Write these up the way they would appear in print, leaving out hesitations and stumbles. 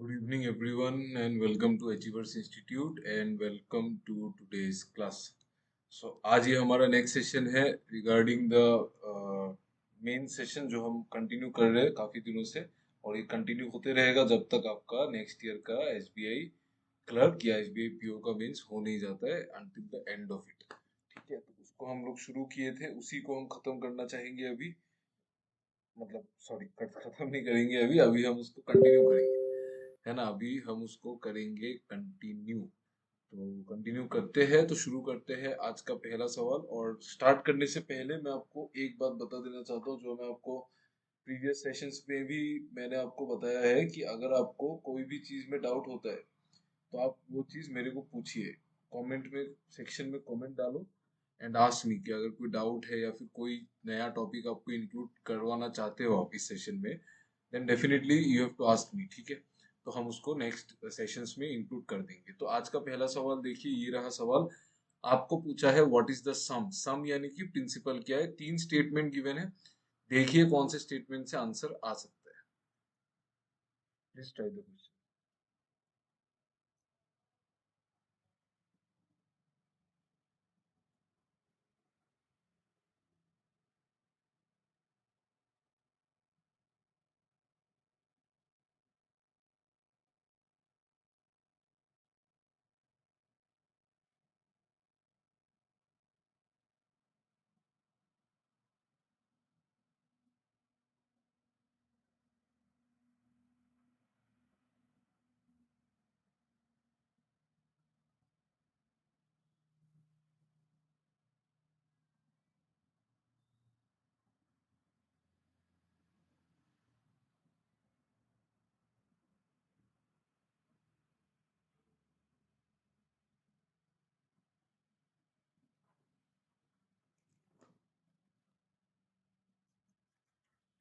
Good evening, everyone, and welcome to Achievers Institute and welcome to today's class. So आज ये हमारा next session है regarding the main session जो हम continue कर रहे हैं काफी दिनों से, और ये कंटिन्यू होते रहेगा जब तक आपका नेक्स्ट ईयर का एसबीआई क्लर्क या एसबीआई पीओ का मेंस हो नहीं जाता है until the end of it. ठीक है, तो उसको हम लोग शुरू किए थे, उसी को हम खत्म करना चाहेंगे अभी। मतलब सॉरी, खत्म नहीं करेंगे अभी अभी हम उसको कंटिन्यू करेंगे, है ना। अभी हम उसको करेंगे कंटिन्यू। तो कंटिन्यू करते हैं, तो शुरू करते हैं आज का पहला सवाल। और स्टार्ट करने से पहले मैं आपको एक बात बता देना चाहता हूँ, जो मैं आपको प्रीवियस सेशंस में भी मैंने आपको बताया है कि अगर आपको कोई भी चीज में डाउट होता है तो आप वो चीज मेरे को पूछिए, कमेंट में, सेक्शन में कमेंट डालो एंड आस्क मी कि अगर कोई डाउट है या फिर कोई नया टॉपिक आपको इंक्लूड करवाना चाहते हो आप इस सेशन में, then definitely you have to ask me. ठीक है, तो हम उसको नेक्स्ट सेशंस में इंक्लूड कर देंगे। तो आज का पहला सवाल देखिए, ये रहा सवाल। आपको पूछा है व्हाट इज द सम। सम यानी कि प्रिंसिपल क्या है। तीन स्टेटमेंट गिवन है, देखिए कौन से स्टेटमेंट से आंसर आ सकता है। Please try the question.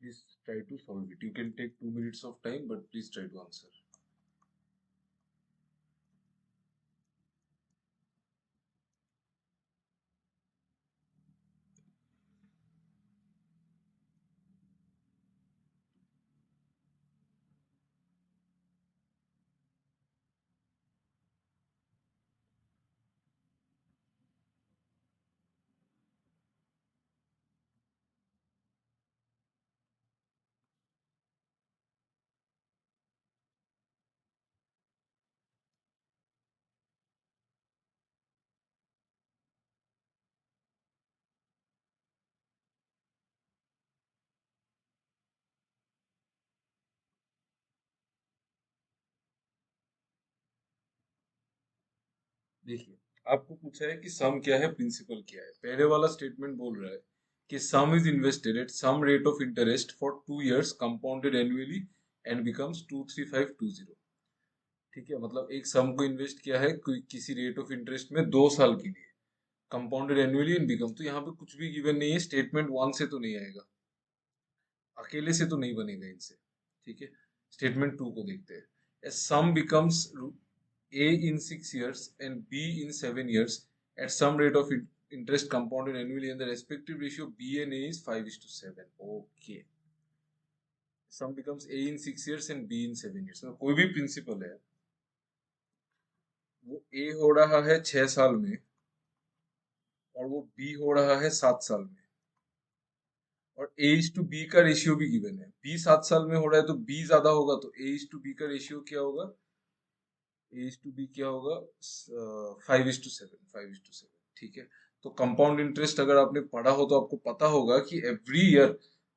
Please try to solve it. You can take 2 minutes of time, but please try to answer. देखिए, आपको पूछा है कि सम क्या है, प्रिंसिपल क्या है। पहले वाला स्टेटमेंट बोल रहा है कि sum is invested at some rate of interest for 2 years compounded annually and becomes 23520। ठीक है, मतलब एक सम को इन्वेस्ट किया है किसी रेट ऑफ इंटरेस्ट में 2 साल के लिए, कंपाउंडेड एनुअली एंड बिकम। तो यहाँ पे कुछ भी गिवन नहीं है, स्टेटमेंट वन से तो नहीं आएगा, अकेले से तो नहीं बनेगा इनसे। ठीक है, स्टेटमेंट टू को देखते हैं। ए सम becomes A in 6 years and B in 7 years at some rate of interest compounded annually, and the respective ratio B and A is 5:7. Okay. Sum becomes A in 6 years and B in 7 years. तो कोई भी principal है, वो A हो रहा है 6 साल में और वो B हो रहा है 7 साल में, और A इज टू बी का रेशियो भी गिवन है। B 7 साल में हो रहा है तो B ज्यादा होगा, तो A इज टू बी का रेशियो क्या होगा, ए इज टू बी क्या होगा, 5:7, 5:7। ठीक है, तो कंपाउंड इंटरेस्ट अगर आपने पढ़ा हो तो आपको पता होगा कि एवरी ईयर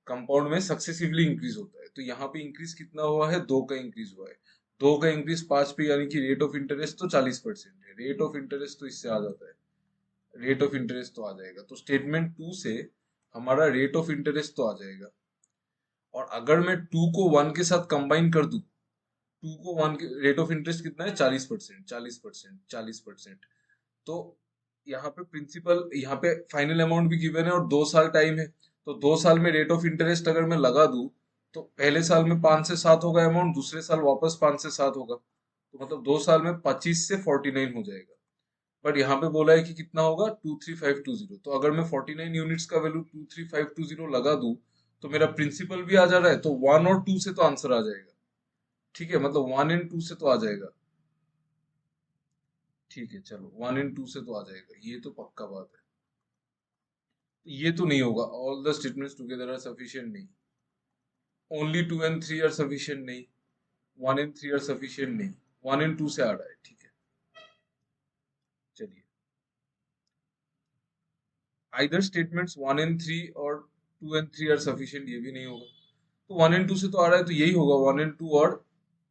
कंपाउंड में सक्सेसिवली इंक्रीज होता है। तो यहाँ पे इंक्रीज कितना हुआ है, 2 का इंक्रीज हुआ है। 2 का इंक्रीज 5 पे, यानी कि रेट ऑफ इंटरेस्ट तो 40% है। रेट ऑफ इंटरेस्ट तो इससे आ जाता है, रेट ऑफ इंटरेस्ट तो आ जाएगा। तो स्टेटमेंट टू से हमारा रेट ऑफ इंटरेस्ट तो आ जाएगा। और अगर मैं टू को वन के साथ कंबाइन कर दूं, टू को वन, रेट ऑफ इंटरेस्ट कितना है, 40%, 40%, 40%। तो यहाँ पे प्रिंसिपल, यहाँ पे फाइनल अमाउंट भी गिवन है और 2 साल टाइम है। तो 2 साल में रेट ऑफ इंटरेस्ट अगर मैं लगा दूं, तो पहले साल में 5 से 7 होगा अमाउंट, दूसरे साल वापस 5 से 7 होगा, तो मतलब 2 साल में 25 से 49 हो जाएगा। बट यहाँ पे बोला है कि कितना होगा, 23520। तो अगर मैं 49 यूनिट्स का वैल्यू 23520 लगा दूं, तो मेरा प्रिंसिपल भी आ जा रहा है, तो वन और टू से तो आंसर आ जाएगा। ठीक है, मतलब 1 and 2 से तो आ जाएगा। ठीक है चलो, 1 and 2 से तो आ जाएगा, ये तो पक्का बात है। ये तो नहीं होगा, all the statements together are sufficient नहीं, ओनली 2 and 3 आर सफिशिएंट नहीं, 1 and 3 आर सफिशिएंट नहीं, 1 and 2 से आ रहा है। ठीक है चलिए, आइदर स्टेटमेंट्स 1 and 3 और 2 and 3 आर सफिशिएंट, ये भी नहीं होगा। तो 1 and 2 से तो आ रहा है, तो यही होगा 1 and 2 और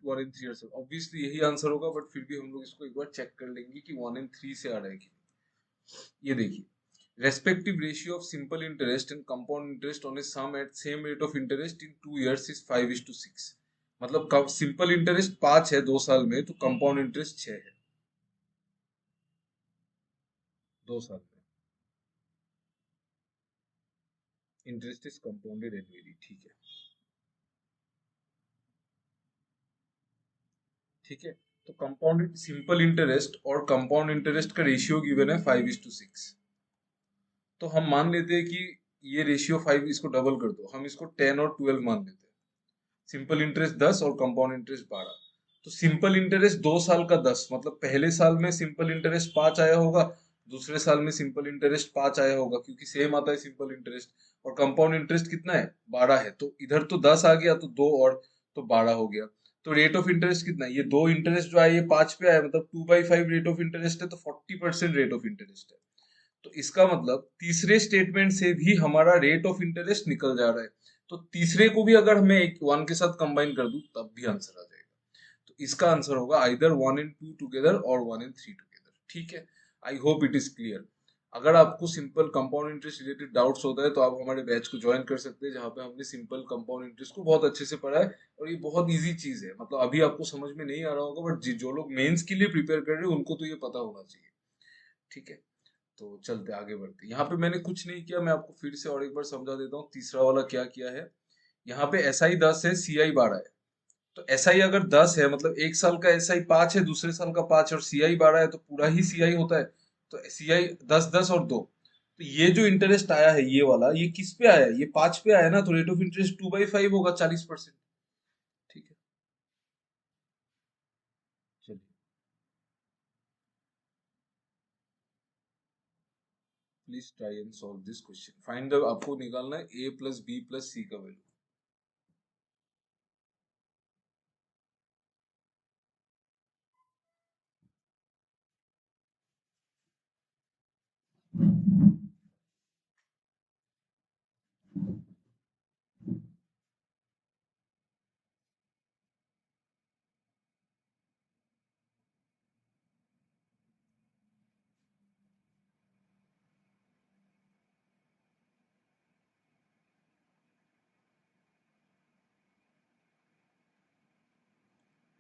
1 and 3 आर सब, ऑब्वियसली यही आंसर होगा। बट फिर भी हम लोग इसको एक बार चेक कर लेंगे कि 1 and 3 से आ रहा है कि नहीं। ये देखिए, respective ratio of simple interest and compound interest on a sum at same rate of interest in 2 years is 5:6। मतलब सिंपल इंटरेस्ट 5 है 2 साल में, तो कंपाउंड इंटरेस्ट 6 है 2 साल में। Interest is compounded annually. ठीक है, ठीक है। तो कंपाउंडेड सिंपल इंटरेस्ट और कंपाउंड इंटरेस्ट का रेशियो गिवन है 5:6। तो हम मान लेते हैं कि ये रेशियो 5, इसको डबल कर दो, हम इसको 10 और 12 मान लेते हैं। सिंपल इंटरेस्ट 10 और कंपाउंड इंटरेस्ट 12। तो सिंपल इंटरेस्ट 2 साल का 10, मतलब पहले साल में सिंपल इंटरेस्ट 5 आया होगा, दूसरे साल में सिंपल इंटरेस्ट 5 आया होगा, क्योंकि सेम आता है सिंपल इंटरेस्ट। और कंपाउंड इंटरेस्ट कितना है, 12 है, तो इधर तो 10 आ गया, तो 2 और तो 12 हो गया। तो रेट ऑफ इंटरेस्ट कितना है, ये दो इंटरेस्ट जो आया ये 5 पे आया, मतलब 2/5 रेट ऑफ इंटरेस्ट है, तो 40% रेट ऑफ इंटरेस्ट है। तो इसका मतलब तीसरे स्टेटमेंट से भी हमारा रेट ऑफ इंटरेस्ट निकल जा रहा है। तो तीसरे को भी अगर मैं एक 1 के साथ कंबाइन कर दूं तब भी आंसर आ जाएगा। तो इसका आंसर होगा आइदर 1 and 2 टुगेदर और 1 and 3 टुगेदर। ठीक है, I hope it is clear. अगर आपको simple compound interest related doubts होता है तो आप हमारे बैच को ज्वाइन कर सकते हैं, जहां पे हमने सिंपल कंपाउंड इंटरेस्ट को बहुत अच्छे से पढ़ा है। और ये बहुत इजी चीज है, मतलब अभी आपको समझ में नहीं आ रहा होगा, बट जो लोग मेंस के लिए प्रिपेयर कर रहे हैं उनको तो ये पता होना चाहिए। ठीक है, तो चलते आगे बढ़ते। यहाँ पे मैंने कुछ नहीं किया, मैं आपको फिर से और एक बार समझा देता हूँ तीसरा वाला क्या किया है। यहाँ पे एस आई 10 है, सी आई 12 है। तो एस आई अगर 10 है, मतलब एक साल का एस आई 5 है, दूसरे साल का 5 और सी आई 12 है, तो पूरा ही सी आई होता है। तो सी आई 10, 10 और 2। तो ये जो इंटरेस्ट आया है ये वाला, ये किस पे आया है, ये 5 पे आया है ना, तो रेट ऑफ इंटरेस्ट 2/5 होगा, 40%। ठीक है चलिए, please try and solve this question. Find the, आपको निकालना है A plus B plus C का value.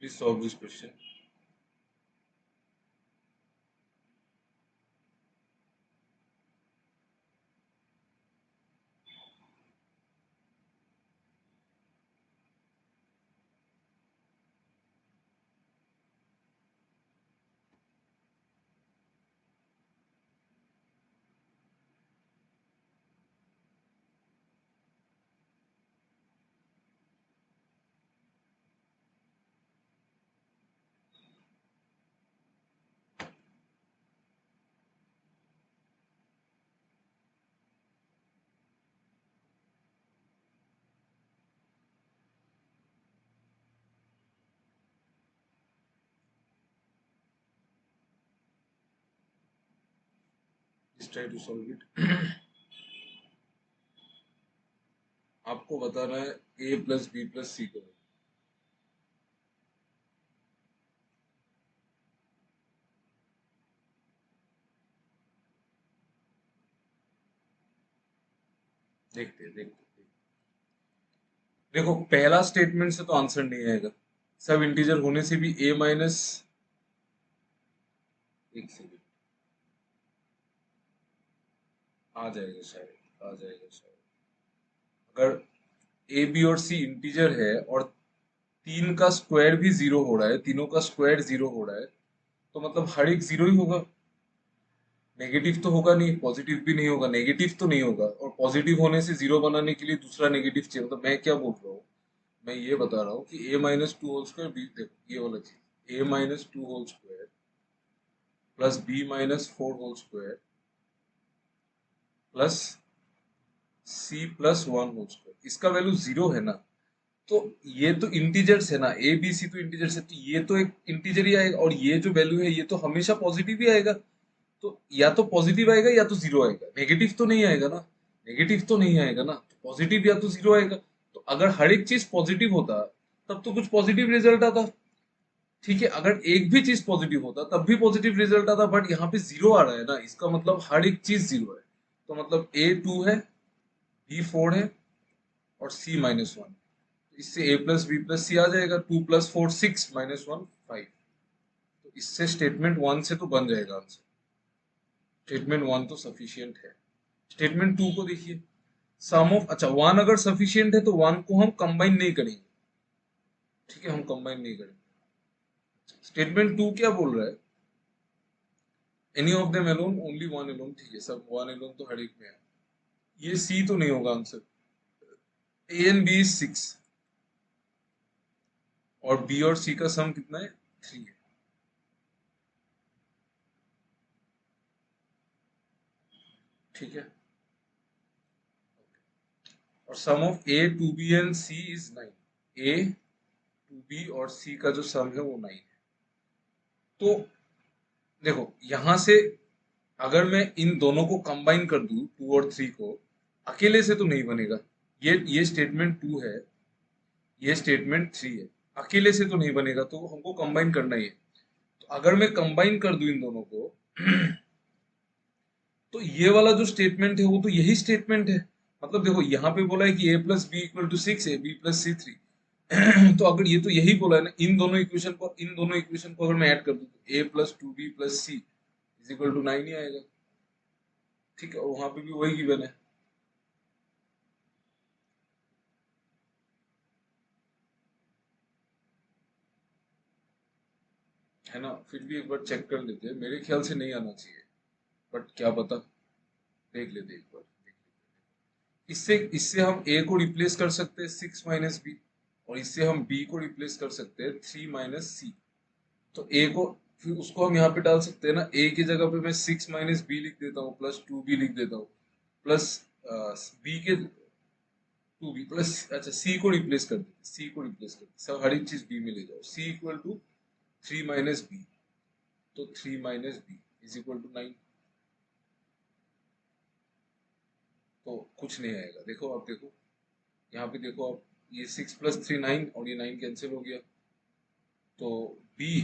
Please solve this question. Please try to solve it. आपको बताना है A plus B plus C का। देखते हैं। देखो पहला स्टेटमेंट से तो आंसर नहीं आएगा, सब इंटीजर होने से भी ए माइनस, एक सेकेंड, आ जाएगा शायद, आ जाएगा शायद। अगर ए बी और सी इंटीजर है और तीन का स्क्वायर भी 0 हो रहा है, तीनों का स्क्वायर 0 हो रहा है, तो मतलब हर एक 0 ही होगा। नेगेटिव तो होगा नहीं, पॉजिटिव भी नहीं होगा, नेगेटिव तो नहीं होगा। और पॉजिटिव होने से 0 बनाने के लिए दूसरा नेगेटिव चाहिए, मतलब मैं क्या बोल रहा हूँ, मैं ये बता रहा हूँ कि a minus two whole square B, देखो ये वाला चीज a minus two whole square plus b minus four whole square plus c plus one whole square, इसका वैल्यू जीरो है ना। तो ये तो इंटीजर्स है ना, ए बी सी तो इंटीजर्स है, तो ये तो एक इंटीजर ही आएगा, और ये जो वैल्यू है ये तो हमेशा पॉजिटिव ही आएगा। तो या तो पॉजिटिव आएगा या तो जीरो आएगा, नेगेटिव तो नहीं आएगा ना। नेगेटिव तो नहीं आएगा ना, तो पॉजिटिव या तो जीरो आएगा। तो अगर हर एक चीज पॉजिटिव होता तब तो कुछ पॉजिटिव रिजल्ट आता। ठीक है, अगर एक भी चीज पॉजिटिव होता तब भी पॉजिटिव रिजल्ट आता, बट यहाँ पे जीरो आ रहा है ना, इसका मतलब हर एक चीज जीरो है। तो मतलब ए टू है, बी फोर है, और सी माइनस वन। इससे ए प्लस बी प्लस सी आ जाएगा, two plus four six minus one five. तो इससे स्टेटमेंट वन से तो बन जाएगा आंसर। स्टेटमेंट वन तो सफिशियंट है। स्टेटमेंट टू को देखिए, सम ऑफ, अच्छा वन अगर सफिशियंट है तो वन को हम कंबाइन नहीं करेंगे। ठीक है, हम कंबाइन नहीं करेंगे। स्टेटमेंट टू क्या बोल रहा है, any of them alone, only one alone. ठीक है, सब वन अलोन तो हर एक में है। ये सी तो नहीं होगा answer. A and B is six, और बी और सी का सम कितना है, थ्री है। ठीक है, और sum of A two B and C is nine. A two B और सी का जो सम है वो नाइन है। तो देखो यहां से अगर मैं इन दोनों को कंबाइन कर दूं, टू और थ्री को, अकेले से तो नहीं बनेगा। ये स्टेटमेंट टू है, ये स्टेटमेंट थ्री है, अकेले से तो नहीं बनेगा, तो हमको कंबाइन करना ही है। तो अगर मैं कंबाइन कर दूं इन दोनों को तो ये वाला जो स्टेटमेंट है वो तो यही स्टेटमेंट है। मतलब देखो यहाँ पे बोला है कि a plus B equal to six है, बी प्लस सी थ्री। तो अगर ये तो यही बोला है ना, इन दोनों इक्वेशन को अगर मैं ऐड कर दूं तो a plus two B plus C is equal to nine ही आएगा। ठीक है, और वहां पे भी वही गिवन है ना। फिर भी एक बार चेक कर लेते हैं, मेरे ख्याल से नहीं आना चाहिए, बट क्या पता, देख लेते हैं एक बार, देख लेते हैं। इससे इससे हम a को रिप्लेस कर सकते हैं सिक्स माइनस बी, और इससे हम b को रिप्लेस कर सकते हैं थ्री माइनस सी। तो a को, फिर उसको हम यहाँ पे डाल सकते हैं ना, a की जगह पे मैं सिक्स माइनस बी लिख देता हूँ, प्लस टू बी लिख देता हूँ, प्लस बी के टू बी प्लस, अच्छा सी को रिप्लेस कर देते, सी को रिप्लेस कर देते, सब हर एक चीज बी में ले जाओ, C equal to three minus B. तो three minus B is equal to nine. तो कुछ नहीं आएगा, देखो आप देखो, यहाँ पे देखो आप, ये सिक्स प्लस थ्री नाइन, और ये नाइन कैंसिल हो गया। तो B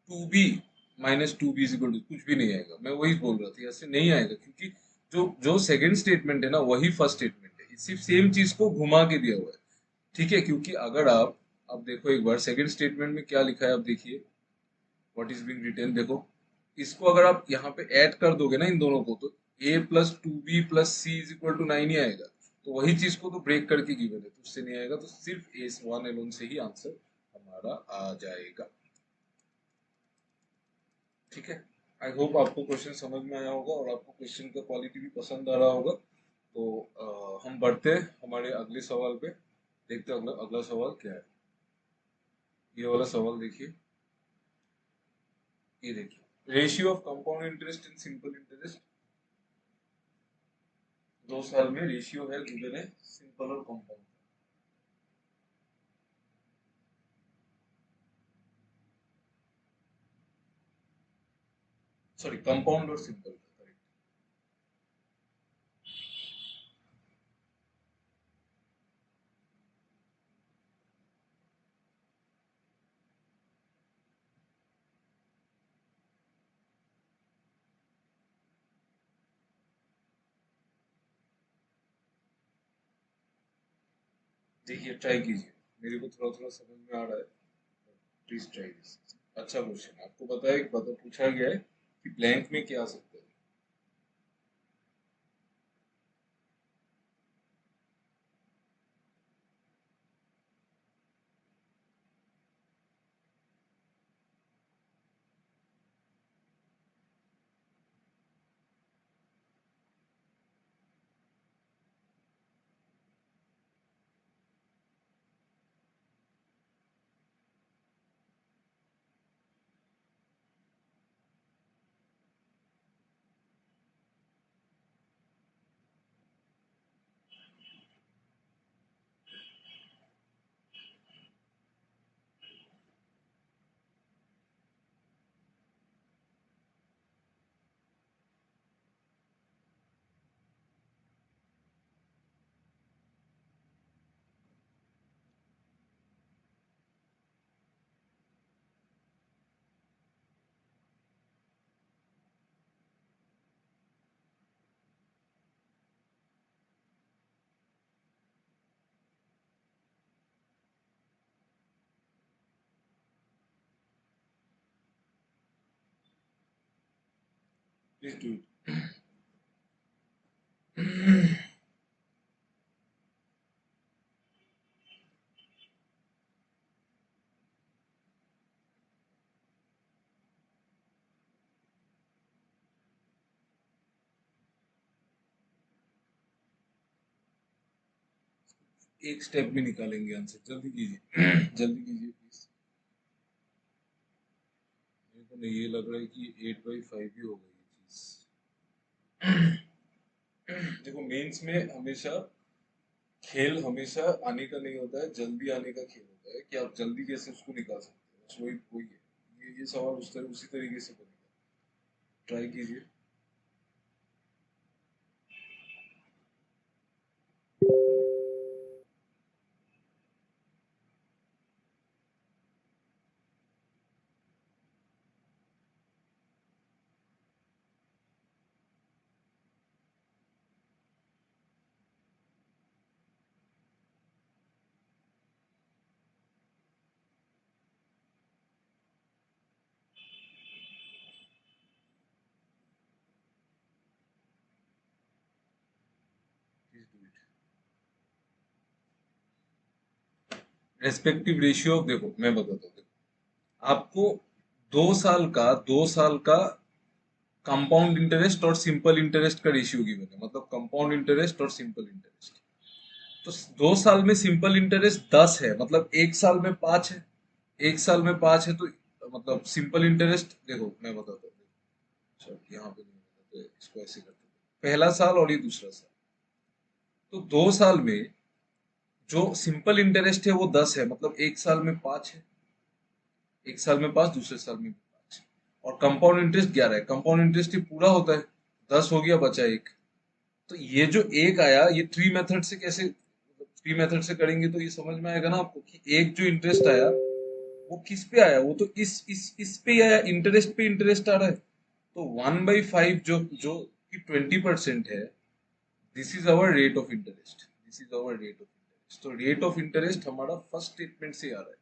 two B minus two B is equal to, कुछ भी नहीं आएगा। मैं वही बोल रहा था, ऐसे नहीं आएगा, क्योंकि जो जो सेकंड स्टेटमेंट है ना वही फर्स्ट स्टेटमेंट है, सिर्फ सेम चीज को घुमा के दिया हुआ है। ठीक है, क्योंकि अगर आप अब देखो एक बार सेकंड स्टेटमेंट में क्या लिखा है, आप देखिए व्हाट इज बीइंग रिटन, देखो इसको अगर आप यहाँ पे ऐड कर दोगे ना इन दोनों को, तो a plus two B plus C is equal to nine ही आएगा। तो वही चीज को तो ब्रेक करके गिवन है, तो उससे नहीं आएगा, तो सिर्फ एस वन एलोन से ही आंसर हमारा आ जाएगा। ठीक है, आई होप आपको क्वेश्चन समझ में आया होगा, और आपको क्वेश्चन का क्वालिटी भी पसंद आ रहा होगा। तो हम बढ़ते हैं हमारे अगले सवाल पे, देखते हैं अगला अगला सवाल क्या है। ये वाला सवाल देखिए, ये देखिए, ratio of compound interest in simple interest, 2 साल में रेशियो है गिवन है सिंपल और कंपाउंड। सॉरी, कंपाउंड और सिंपल, करेक्ट। देखिए ट्राई कीजिए, मेरे को थोड़ा थोड़ा समझ में आ रहा है, प्लीज ट्राई दिस। अच्छा क्वेश्चन, आपको पता है, पता पूछा गया है कि ब्लैंक में क्या आ सकता है। Please do it. एक स्टेप में निकालेंगे आंसर, जल्दी कीजिए। जल्दी कीजिए प्लीज। मेरे को नहीं, ये लग रहा है कि 8/5 ही होगा ये चीज। देखो मेंस में हमेशा खेल हमेशा आने का नहीं होता है, जल्दी आने का खेल होता है कि आप जल्दी कैसे उसको निकाल सकते हो, बस वही वही है। ये सवाल उसी तरीके से बनेगा, ट्राई कीजिए। Please do it. Respective ratio, देखो मैं बताता हूँ, देखो आपको 2 साल का कंपाउंड इंटरेस्ट और सिंपल इंटरेस्ट का रेशियो गिवन है, मतलब कंपाउंड इंटरेस्ट और सिंपल इंटरेस्ट। तो 2 साल में सिंपल इंटरेस्ट 10 है, मतलब 1 साल में 5 है। 1 साल में 5 है तो मतलब सिंपल इंटरेस्ट, देखो मैं बताता हूँ। चलो यहाँ पे नहीं बताते, इसको ऐसे करते हैं। पहला साल और ये दूसरा साल, तो 2 साल में जो सिंपल इंटरेस्ट है वो 10 है, मतलब 1 साल में 5 है। 1 साल में 5, दूसरे साल में भी 5। और कंपाउंड इंटरेस्ट 11 है। कंपाउंड इंटरेस्ट ये पूरा होता है, 10 हो गया, बचा एक। तो ये जो एक आया, ये ट्री मेथड से कैसे, ट्री मेथड से करेंगे तो ये समझ में आएगा ना आपको कि एक जो इंटरेस्ट आया वो किस पे आया, वो तो इस पे ही आया, इंटरेस्ट पे इंटरेस्ट आ रहा है। तो 1/5 जो जो कि 20% है, this is hour rate of interest. This is hour rate of interest. तो रेट ऑफ इंटरेस्ट हमारा फर्स्ट स्टेटमेंट से आ रहा है,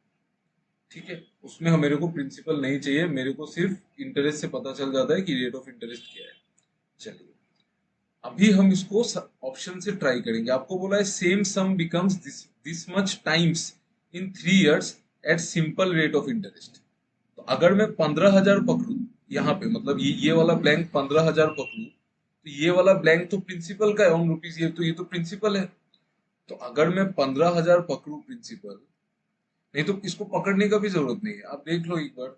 ठीक है। उसमें मेरे को प्रिंसिपल नहीं चाहिए, मेरे को सिर्फ इंटरेस्ट से पता चल जाता है कि रेट ऑफ इंटरेस्ट क्या है। चलिए अभी हम इसको ऑप्शन से ट्राई करेंगे। आपको बोला है same sum becomes this this much times in 3 years at simple rate of interest. तो अगर मैं 15,000 पकड़ू यहाँ पे, मतलब ये वाला ब्लैंक 15,000 पकड़ू, तो ये वाला ब्लैंक तो प्रिंसिपल का है ऑन रुपीज, ये तो प्रिंसिपल है। तो अगर मैं 15,000 पकड़ू प्रिंसिपल, नहीं तो इसको पकड़ने का भी जरूरत नहीं है, आप देख लो एक बार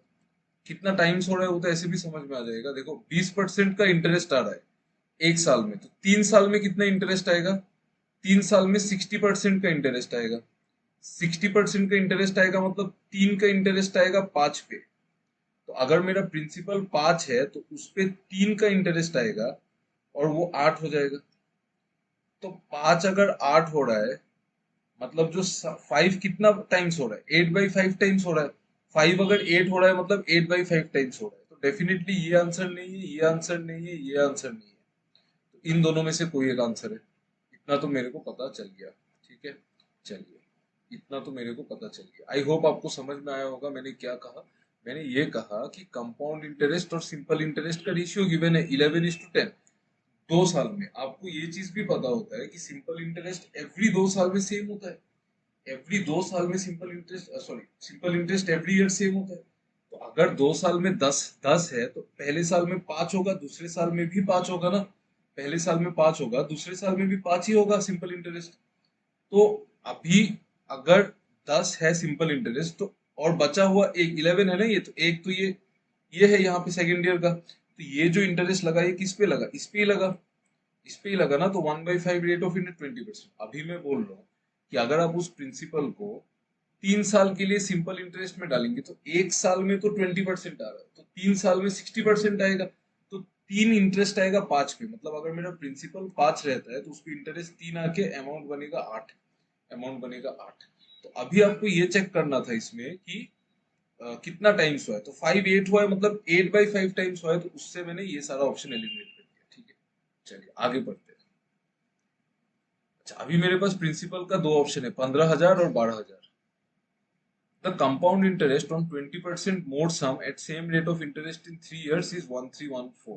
कितना टाइम्स हो रहा है, वो तो ऐसे भी समझ में आ जाएगा। देखो 20% का इंटरेस्ट आ रहा है 1 साल में, तो 3 साल में कितना इंटरेस्ट आएगा? 3 साल में 60% का इंटरेस्ट आएगा। 60% का इंटरेस्ट आएगा मतलब 3 का इंटरेस्ट आएगा 5 पे। तो अगर मेरा प्रिंसिपल 5 है तो उस पे 3 का इंटरेस्ट आएगा और वो 8 हो जाएगा। तो 5 अगर 8 हो रहा है, मतलब जो 5 कितना टाइम्स हो रहा है, 8/5 टाइम्स हो रहा है। 5 अगर 8 हो रहा है मतलब 8/5 टाइम्स हो रहा है। तो डेफिनेटली ये आंसर नहीं है, ये आंसर नहीं है, ये आंसर नहीं है। तो इन दोनों में से कोई एक आंसर है। इतना तो मेरे को पता चल गया, ठीक है। चलिए इतना तो मेरे को पता चल गया। आई होप आपको समझ में आया होगा मैंने क्या कहा। मैंने ये कहा कि कंपाउंड इंटरेस्ट और सिंपल इंटरेस्ट का रेशियो गिवन है 11:10। 2 साल में आपको ये चीज भी पता होता है कि सिंपल इंटरेस्ट एवरी 2 साल में सेम होता है। एवरी 2 साल में simple interest, sorry, simple interest every year same होता है। तो अगर 2 साल में 10 है तो पहले साल में 5 होगा, दूसरे साल में भी 5 होगा ना। पहले साल में 5 होगा, दूसरे साल में भी 5 ही होगा सिंपल इंटरेस्ट। तो अभी अगर 10 है सिंपल इंटरेस्ट, तो और बचा हुआ एक 11 है ना, ये तो एक तो ये है यहाँ पे सेकेंड ईयर का। तो ये जो इंटरेस्ट लगा ये किस पे लगा? इस पे ही लगा। इस पे ही लगा ना, तो 1/5 रेट ऑफ इंटरेस्ट 20%। अभी मैं बोल रहा हूँ कि अगर आप उस प्रिंसिपल को 3 साल के लिए सिंपल इंटरेस्ट में डालेंगे तो 1 साल में तो 20% आ रहा है, तो 3 साल में 60% आएगा। तो 3 इंटरेस्ट आएगा 5 पे, मतलब अगर मेरा प्रिंसिपल 5 रहता है तो उसको इंटरेस्ट 3 आके अमाउंट बनेगा 8। अमाउंट बनेगा 8। तो अभी आपको ये चेक करना था इसमें कि कितना टाइम्स हुआ है। तो 5 8 हुआ है, मतलब 8/5 टाइम्स हुआ है, तो उससे मैंने ये सारा ऑप्शन एलिमिनेट कर दिया, ठीक है। चलिए आगे बढ़ते हैं। अच्छा अभी मेरे पास प्रिंसिपल का दो ऑप्शन है, 15,000 और 12,000। The compound interest on 20% more sum at same rate of interest in 3 years is 1314.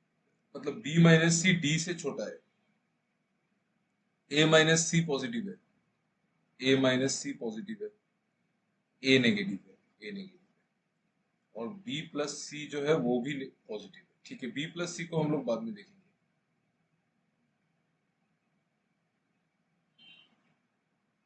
मतलब बी माइनस सी डी से छोटा है, ए माइनस सी पॉजिटिव है, ए माइनस सी पॉजिटिव है, ए नेगेटिव है, ए नेगेटिव है, और बी प्लस सी जो है वो भी पॉजिटिव है। ठीक है, बी प्लस सी को हम लोग बाद में देखेंगे।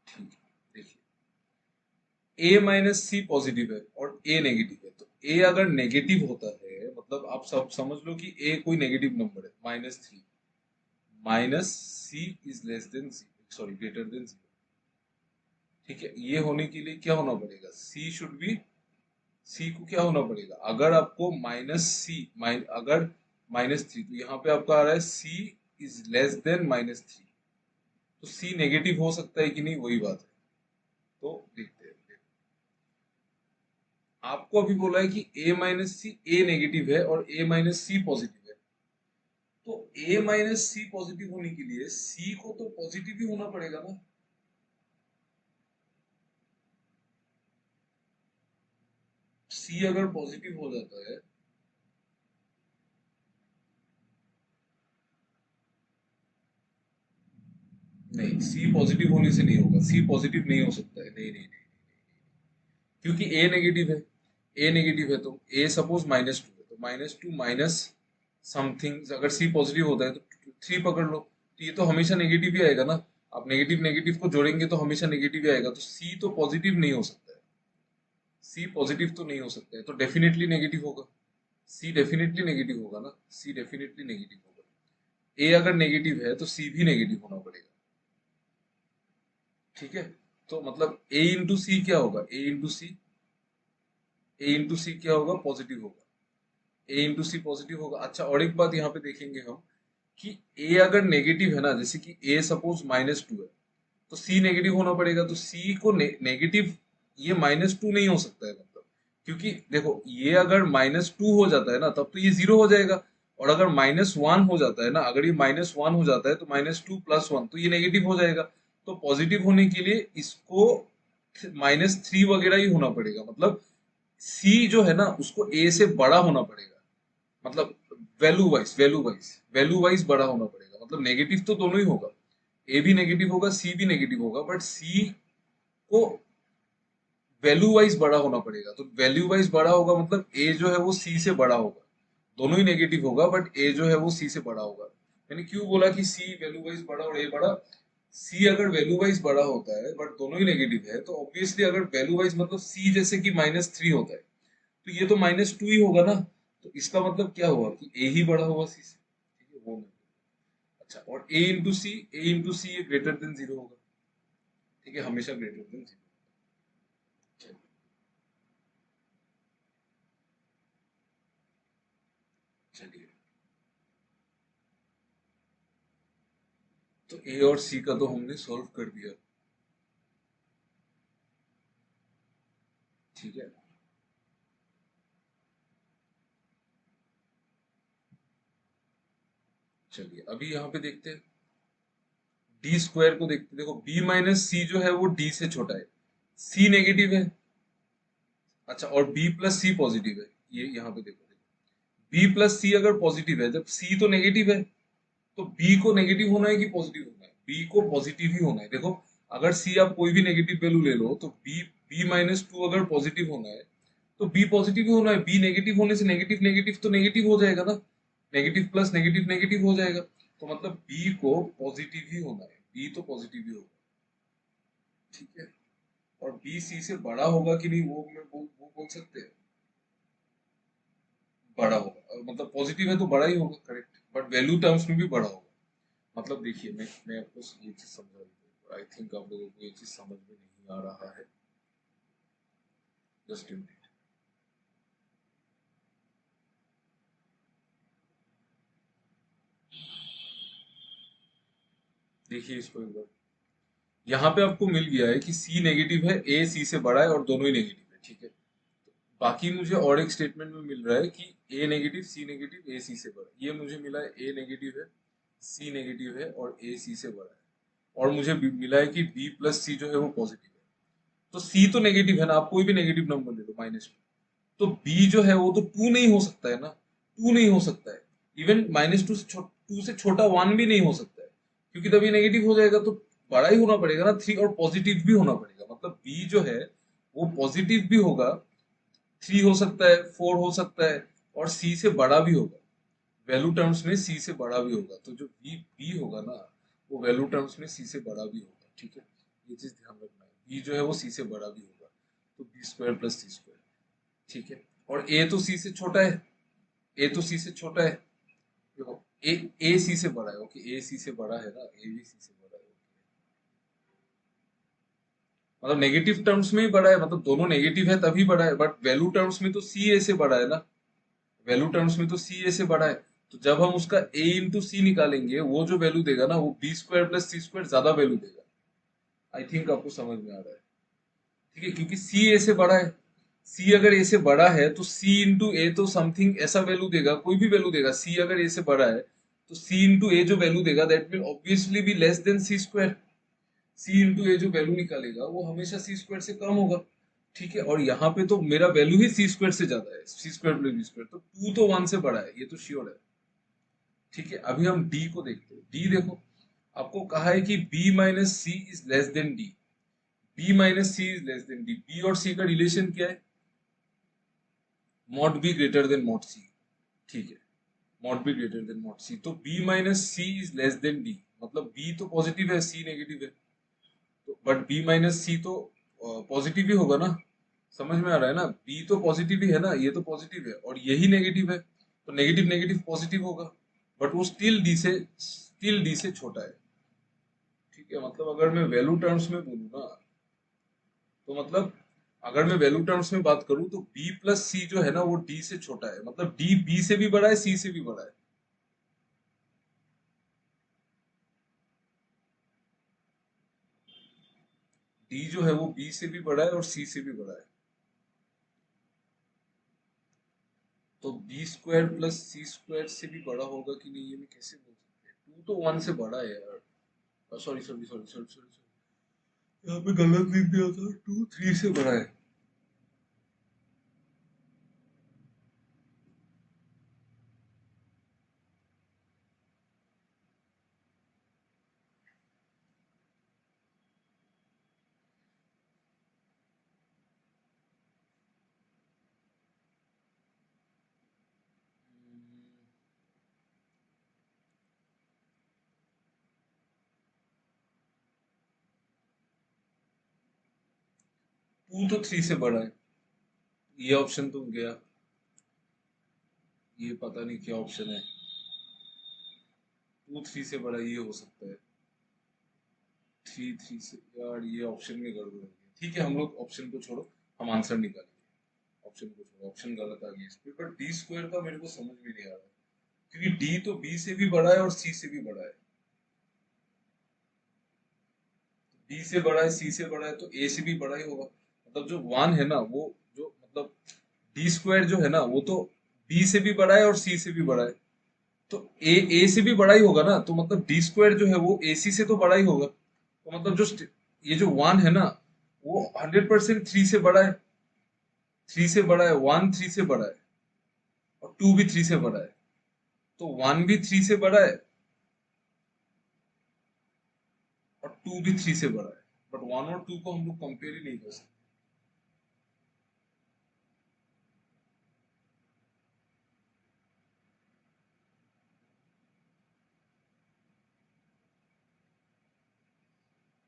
ठीक है, देखिए ए माइनस सी पॉजिटिव है और ए नेगेटिव है, तो ए अगर नेगेटिव होता है मतलब आप सब समझ लो कि ए कोई नेगेटिव नंबर है, -3, minus C is less than C, sorry greater than C. ठीक है, ये होने के लिए क्या होना पड़ेगा, सी शुड बी, सी को क्या होना पड़ेगा, अगर आपको अगर -3, तो यहाँ पे आपका आ रहा है सी इज लेस देन -3, तो सी नेगेटिव हो सकता है कि नहीं, वही बात है। तो देखते हैं, आपको अभी बोला है कि ए माइनस सी ए नेगेटिव है और ए माइनस सी पॉजिटिव है, तो ए माइनस सी पॉजिटिव होने के लिए सी को तो पॉजिटिव ही होना पड़ेगा ना। सी अगर पॉजिटिव हो जाता है, नहीं सी पॉजिटिव होने से नहीं होगा, सी पॉजिटिव नहीं हो सकता है, नहीं नहीं नहीं, क्योंकि ए नेगेटिव है, ए नेगेटिव है तो ए सपोज -2 है, तो -2 माइनस समथिंग, अगर सी पॉजिटिव होता है तो 3 पकड़ लो, तो ये तो हमेशा नेगेटिव ही आएगा ना। आप नेगेटिव नेगेटिव को जोड़ेंगे तो हमेशा नेगेटिव ही आएगा, तो सी तो पॉजिटिव नहीं हो सकता है, सी पॉजिटिव तो नहीं हो सकता है, तो डेफिनेटली नेगेटिव होगा, सी डेफिनेटली नेगेटिव होगा ना, सी डेफिनेटली नेगेटिव होगा। ए अगर नेगेटिव है तो सी भी नेगेटिव होना पड़ेगा। ठीक है, तो मतलब ए इंटू सी क्या होगा, ए इंटू सी, ए इंटू सी क्या होगा, पॉजिटिव होगा, ए इंटू सी पॉजिटिव होगा। अच्छा, और एक बात यहाँ पे देखेंगे हम कि ए अगर नेगेटिव है ना, जैसे कि ए सपोज -2 है, तो सी नेगेटिव होना पड़ेगा, तो सी को नेगेटिव, ये -2 नहीं हो सकता है, मतलब क्योंकि देखो ये अगर -2 हो जाता है ना तब तो ये 0 हो जाएगा, और अगर -1 हो जाता है ना, अगर ये -1 हो जाता है तो -2 + 1 तो ये नेगेटिव हो जाएगा। तो पॉजिटिव होने के लिए इसको -3 वगैरह ही होना पड़ेगा, मतलब सी जो है ना उसको ए से बड़ा होना पड़ेगा, मतलब वैल्यू वाइज बड़ा होना पड़ेगा, मतलब नेगेटिव तो दोनों ही होगा, ए भी नेगेटिव होगा सी भी नेगेटिव होगा, बट सी को वैल्यू वाइज बड़ा होना पड़ेगा, तो वैल्यू वाइज बड़ा होगा मतलब ए जो है वो सी से बड़ा होगा, दोनों ही नेगेटिव होगा बट ए जो है वो सी से बड़ा होगा। मैंने क्यों बोला कि सी वैल्यू वाइज बड़ा और ए बड़ा, सी अगर वैल्यू वाइज बड़ा होता है बट दोनों ही नेगेटिव है, तो ऑब्वियसली अगर वैल्यू वाइज मतलब सी जैसे कि -3 होता है, तो ये तो -2 ही होगा ना, तो इसका मतलब क्या हुआ कि ए ही बड़ा होगा सी से। ठीक है, वो नहीं। अच्छा, और ए इंटू सी, ए इंटू सी ये ग्रेटर देन 0 होगा। ठीक है, हमेशा ग्रेटर देन 0। चलिए, तो ए और सी का तो हमने सॉल्व कर दिया। ठीक है, चलिए अभी यहाँ पे देखते हैं डी स्क्वायर को, देखते देखो बी माइनस सी जो है वो डी से छोटा है, सी नेगेटिव है। अच्छा, और बी प्लस सी पॉजिटिव है, ये यहाँ पे देखो, बी प्लस सी अगर पॉजिटिव है, जब सी तो नेगेटिव है, तो बी को नेगेटिव होना है कि पॉजिटिव होना है, बी को पॉजिटिव ही होना है। देखो अगर सी आप कोई भी नेगेटिव वैल्यू ले लो, तो बी बी -2 अगर पॉजिटिव होना है तो बी पॉजिटिव ही होना है, बी नेगेटिव होने से नेगेटिव नेगेटिव तो नेगेटिव हो जाएगा ना, नेगेटिव प्लस नेगेटिव नेगेटिव हो जाएगा, तो मतलब बी को पॉजिटिव ही होना है, बी तो पॉजिटिव ही होगा। ठीक है, और बी सी से बड़ा होगा कि नहीं वो बोल सकते हैं, बड़ा होगा, मतलब पॉजिटिव है तो बड़ा ही होगा, करेक्ट, बट वैल्यू टर्म्स में भी बड़ा होगा। मतलब देखिए मैं आपको ये चीज समझा दूं, आई थिंक आप लोगों को ये चीज समझ में नहीं आ रहा है, जस्ट अ मिनट। देखिए इसको एक बार, यहाँ पे आपको मिल गया है कि सी नेगेटिव है, ए सी से बड़ा है और दोनों ही नेगेटिव है। ठीक है, बाकी मुझे और एक स्टेटमेंट में मिल रहा है कि ए नेगेटिव सी नेगेटिव ए सी से बड़ा है, ये मुझे मिला है ए नेगेटिव है सी नेगेटिव है और ए सी से बड़ा है, और मुझे मिला है कि बी प्लस सी जो है वो पॉजिटिव है। तो सी तो नेगेटिव है ना, आप कोई भी नेगेटिव नंबर ले लो -2, तो बी जो है वो तो 2 नहीं हो सकता है ना, 2 नहीं हो सकता है, इवन -2 से छोटा 1 भी नहीं हो सकता है, क्योंकि तभी नेगेटिव हो जाएगा, तो बड़ा ही होना पड़ेगा ना 3, और पॉजिटिव भी होना पड़ेगा, मतलब बी जो है वो पॉजिटिव भी होगा, 3 हो सकता है, 4 हो सकता है, और सी से बड़ा भी होगा, वैल्यू टर्म्स में सी से बड़ा भी होगा, तो जो बी बी होगा ना वो वैल्यू टर्म्स में सी से बड़ा भी होगा, ठीक है, ये चीज ध्यान रखना है, बी जो है वो सी से बड़ा भी होगा, तो बी स्क्वायर प्लस सी स्क्वायर, ठीक है, और ए तो सी से छोटा है, ए तो सी से छोटा है, देखो ए सी से बड़ा है, ओके, ए सी से बड़ा है ना, ए भी सी से बड़ा है, मतलब नेगेटिव टर्म्स में ही बड़ा है, मतलब दोनों नेगेटिव है तभी बड़ा है, बट वैल्यू टर्म्स में तो सी ए से बड़ा है ना, वैल्यू टर्म्स में तो सी ए से बड़ा है, तो जब हम उसका ए इंटू सी निकालेंगे, वो जो वैल्यू देगा ना वो बी स्क्वायर प्लस सी स्क्वायर ज्यादा वैल्यू देगा। आई थिंक आपको समझ में आ रहा है, ठीक है, क्योंकि सी ए से बड़ा है, सी अगर ए से बड़ा है तो सी इंटू ए तो समथिंग ऐसा वैल्यू देगा, कोई भी वैल्यू देगा, सी अगर ए से बड़ा है तो सी इंटू ए जो वैल्यू देगा that will obviously be less than C square, C into A जो वैल्यू निकालेगा वो हमेशा सी स्क्वायर से कम होगा, ठीक है, और यहाँ पे तो मेरा वैल्यू ही सी स्क्वायर से ज्यादा है, सी स्क्वायर प्लस बी स्क्वायर, तो 2 तो 1 से बड़ा है, ये तो श्योर है, ठीक है, अभी हम डी को देखते हैं, डी देखो, आपको कहा है कि B minus C is less than D, B minus C is less than D, B और सी का रिलेशन क्या है, mod B greater than mod C, ठीक है, mod B greater than mod C, तो B minus C is less than D, मतलब B तो positive है, सी नेगेटिव है, तो बट बी माइनस सी तो पॉजिटिव ही होगा ना, समझ में आ रहा है ना, बी तो पॉजिटिव ही है ना, ये तो पॉजिटिव है और यही नेगेटिव है, तो नेगेटिव नेगेटिव पॉजिटिव होगा, बट वो स्टिल डी से छोटा है, ठीक है, मतलब अगर मैं वैल्यू टर्म्स में बोलूँ ना, तो मतलब अगर मैं वैल्यू टर्म्स में बात करूं तो बी प्लस सी जो है ना वो डी से छोटा है, मतलब डी बी से भी बड़ा है, सी से भी बड़ा है, डी जो है वो बी से भी बड़ा है और सी से भी बड़ा है, तो बी स्क्वायर प्लस सी स्क्वायर से भी बड़ा होगा कि नहीं, ये मैं कैसे बोल सकते हैं, 2 तो 1 से बड़ा है यार, sorry sorry sorry sorry sorry, यहाँ पे गलत लिख दिया था, 2 3 से बड़ा है, टू तो 3 से बड़ा है, ये ऑप्शन तो गया, ये पता नहीं क्या ऑप्शन है, 2 3 से बड़ा ये हो सकता है, 3 3 से, यार ये ऑप्शन में गड़बड़ हो गई, ठीक है, हम लोग ऑप्शन को छोड़ो, हम आंसर निकालेंगे, ऑप्शन को छोड़ो, ऑप्शन गलत आ गई इस पे, पर डी स्क्वायर का मेरे को समझ में नहीं आ रहा, क्योंकि डी तो बी से भी बड़ा है और सी से भी बड़ा है, बी से बड़ा है, सी से बड़ा है, तो ए से भी बड़ा ही होगा, मतलब जो वन है ना वो, जो मतलब डी स्क्वायर जो है ना वो तो बी से भी बड़ा है और सी से भी बड़ा है, तो ए से भी बड़ा ही होगा ना, तो मतलब डी स्क्वायर जो है वो ए सी से तो बड़ा ही होगा, तो मतलब ये जो वन है ना वो 100% 3 से बड़ा है, 3 से बड़ा है, वन 3 से बड़ा है, और टू भी 3 से बड़ा है, तो वन भी 3 से बड़ा है और टू भी 3 से बड़ा है, बट वन और टू को हम लोग कंपेयर ही नहीं कर सकते,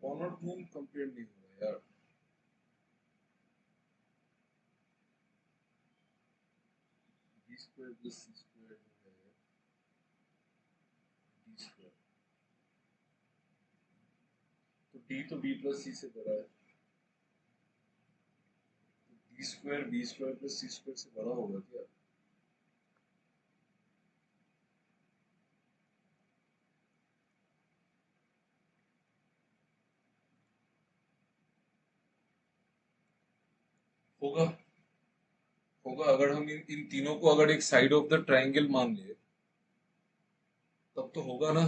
वन और टू कंपेयर नहीं हो रहा यार, बी स्क्वायर प्लस सी स्क्वायर है, डी स्क्वायर, तो डी तो बी प्लस सी से बड़ा है, बी स्क्वायर प्लस सी स्क्वायर से बड़ा होगा क्या, होगा, होगा, अगर हम इन तीनों को अगर एक साइड ऑफ द ट्राइंगल मान ले तब तो होगा ना,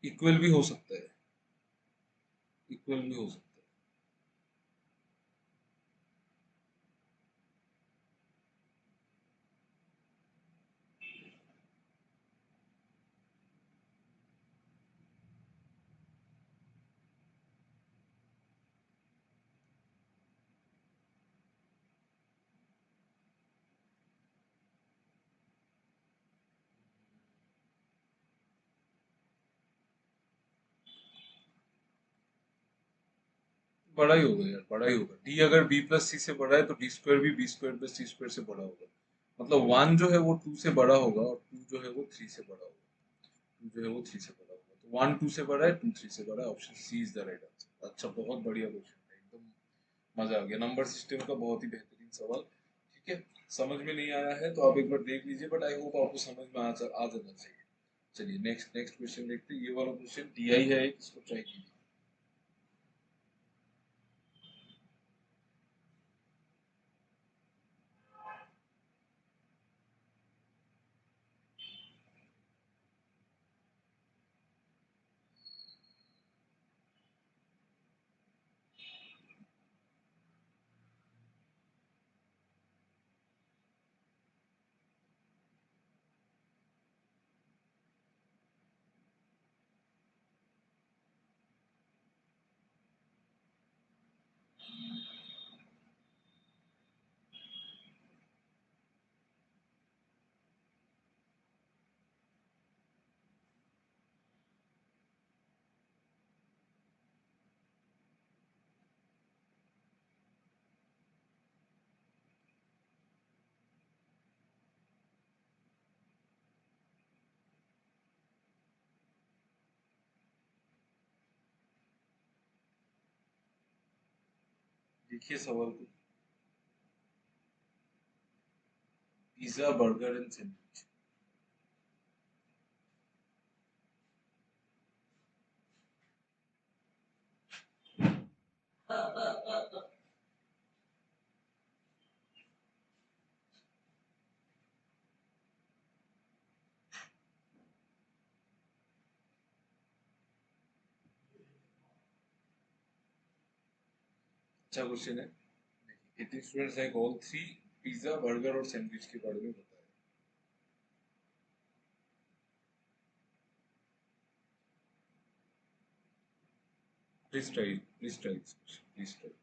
इक्वल भी हो सकता है, इक्वल भी हो सकता है, बड़ा ही होगा यार, बड़ा ही होगा। डी अगर बी प्लस सी से बड़ा है तो डी स्क्वायर भी बी स्क्वायर प्लस सी स्क्वायर से बड़ा होगा। मतलब वन जो है वो टू से बड़ा होगा और टू जो है वो थ्री से बड़ा होगा। टू जो है वो थ्री से बड़ा होगा, तो वन टू से बड़ा है, टू थ्री से बड़ा है। Option C is the right answer. अच्छा, बहुत बढ़िया क्वेश्चन है, एकदम मजा आ गया। नंबर सिस्टम का बहुत ही बेहतरीन सवाल। ठीक है, समझ में नहीं आया है तो आप एक बार देख लीजिए, बट आई होप आपको समझ में आ जाना चाहिए। चलिए नेक्स्ट नेक्स्ट क्वेश्चन देखते हैं। ये वाला क्वेश्चन डीआई है, इसको ट्राई कीजिए। देखिए सवाल को, पिज्जा बर्गर एंड सैंडविच। अच्छा क्वेश्चन है। 18 students like all three, pizza burger और सैंडविच के बारे में बताया। Please try this question, please try.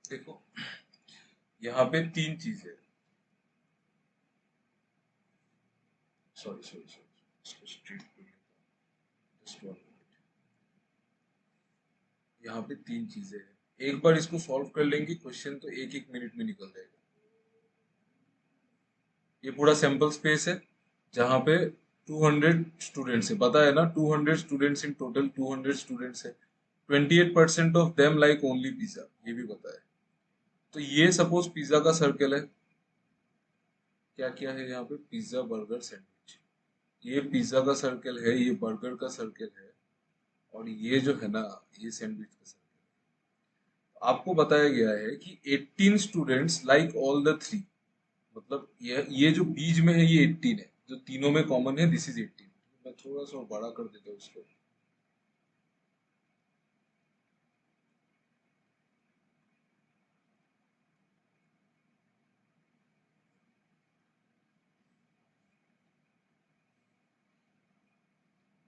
देखो, यहाँ पे तीन चीजें, सॉरी सॉरी सॉरी, इसको स्ट्रीट पे जस्ट वन मिनट। यहाँ पे तीन चीजें हैं, एक बार इसको सॉल्व कर लेंगे क्वेश्चन तो एक एक मिनट में निकल जाएगा। ये पूरा सैंपल स्पेस है जहाँ पे 200 स्टूडेंट्स है, पता है ना, 200 स्टूडेंट्स इन टोटल, 200 स्टूडेंट्स है। 28% of them like only pizza, ये भी पता है। तो ये सपोज पिज्जा का सर्कल है। क्या क्या है यहाँ पे, पिज्जा बर्गर सैंडविच। ये पिज्जा का सर्कल है, ये बर्गर का सर्कल है, और ये जो है ना, ये सैंडविच का सर्कल। आपको बताया गया है कि 18 students like all the three. मतलब ये जो बीच में है ये 18 है, जो तीनों में कॉमन है, दिस इज 18। मैं थोड़ा सा बड़ा कर देता हूँ इसको।